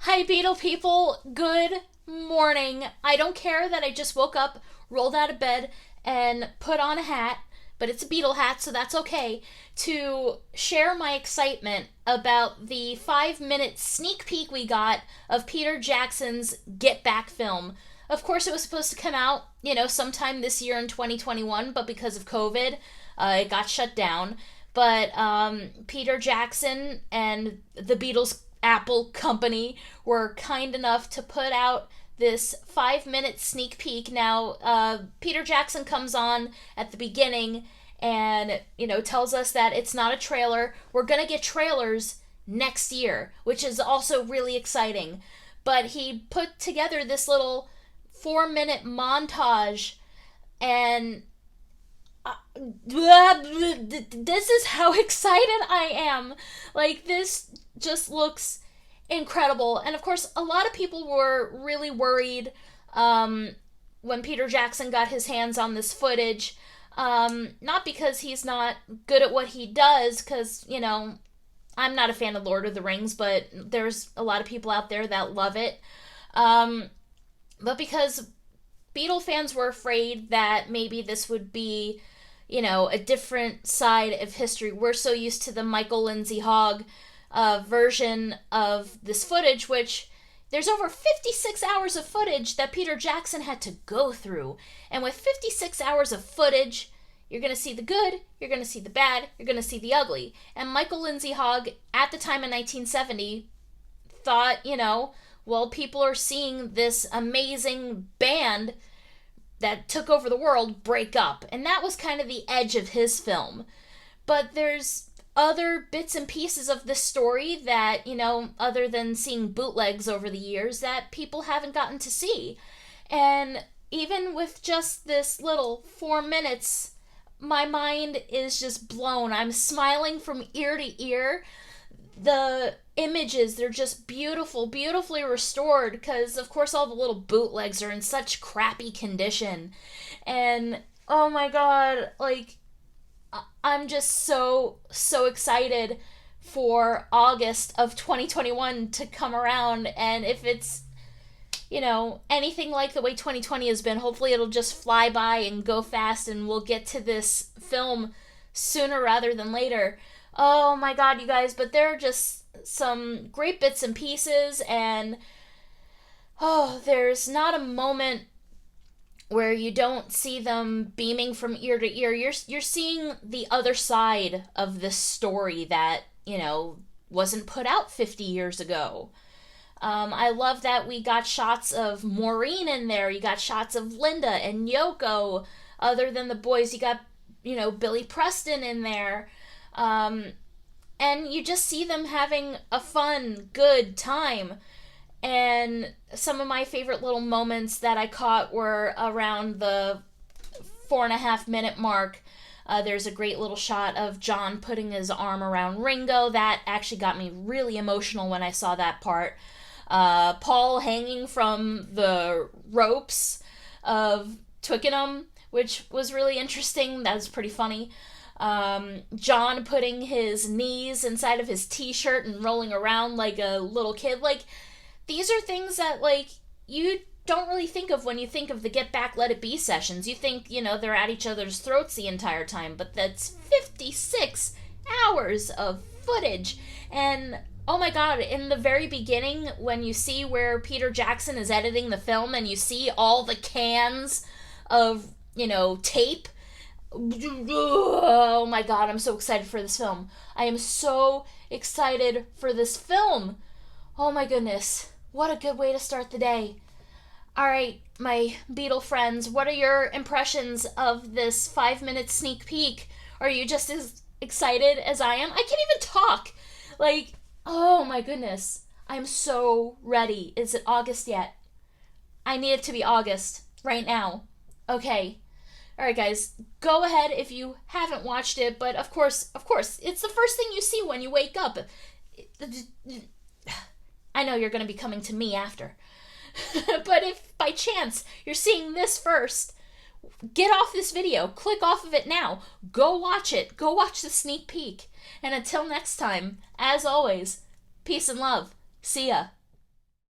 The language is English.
Hi, Beetle people. Good morning. I don't care that I just woke up, rolled out of bed, and put on a hat, but it's a Beetle hat, so that's okay, to share my excitement about the 5 minute sneak peek we got of Peter Jackson's Get Back film. Of course, it was supposed to come out, sometime this year in 2021, but because of COVID, it got shut down. But Peter Jackson and the Beatles Apple Company were kind enough to put out this 5 minute sneak peek. Now, Peter Jackson comes on at the beginning and, tells us that it's not a trailer. We're going to get trailers next year, which is also really exciting. But he put together this little 4 minute montage, and this is how excited I am. Like, this just looks incredible. And of course, a lot of people were really worried when Peter Jackson got his hands on this footage. Not because he's not good at what he does, because, I'm not a fan of Lord of the Rings, but there's a lot of people out there that love it. But because Beatle fans were afraid that maybe this would be, a different side of history. We're so used to the Michael Lindsay Hogg version of this footage, which there's over 56 hours of footage that Peter Jackson had to go through. And with 56 hours of footage, you're going to see the good, you're going to see the bad, you're going to see the ugly. And Michael Lindsay Hogg, at the time in 1970, thought, well, people are seeing this amazing band that took over the world break up. And that was kind of the edge of his film. But there's other bits and pieces of this story that, other than seeing bootlegs over the years, that people haven't gotten to see. And even with just this little 4 minutes, my mind is just blown. I'm smiling from ear to ear. The images, they're just beautiful, beautifully restored, because of course all the little bootlegs are in such crappy condition. And oh my god, like, I'm just so excited for August of 2021 to come around. And if it's, anything like the way 2020 has been, hopefully it'll just fly by and go fast, and we'll get to this film sooner rather than later. Oh my god, you guys, but there are just some great bits and pieces, and there's not a moment where you don't see them beaming from ear to ear. You're seeing the other side of this story that, wasn't put out 50 years ago. I love that we got shots of Maureen in there. You got shots of Linda and Yoko. Other than the boys, you got, Billy Preston in there. And you just see them having a fun, good time. And some of my favorite little moments that I caught were around the 4.5 minute mark. There's a great little shot of John putting his arm around Ringo. That actually got me really emotional when I saw that part. Paul hanging from the ropes of Twickenham, which was really interesting. That was pretty funny. John putting his knees inside of his t-shirt and rolling around like a little kid. Like, these are things that, like, you don't really think of when you think of the Get Back, Let It Be sessions. You think, they're at each other's throats the entire time, but that's 56 hours of footage. And oh my god, in the very beginning, when you see where Peter Jackson is editing the film and you see all the cans of, tape. Oh my god, I'm so excited for this film. I am so excited for this film. Oh my goodness. What a good way to start the day. Alright, my Beatle friends, what are your impressions of this 5 minute sneak peek? Are you just as excited as I am? I can't even talk. Like, oh my goodness. I'm so ready. Is it August yet? I need it to be August. Right now. Okay. Alright guys, go ahead if you haven't watched it, but of course, it's the first thing you see when you wake up. I know you're going to be coming to me after. But if by chance you're seeing this first, get off this video. Click off of it now. Go watch it. Go watch the sneak peek. And until next time, as always, peace and love. See ya.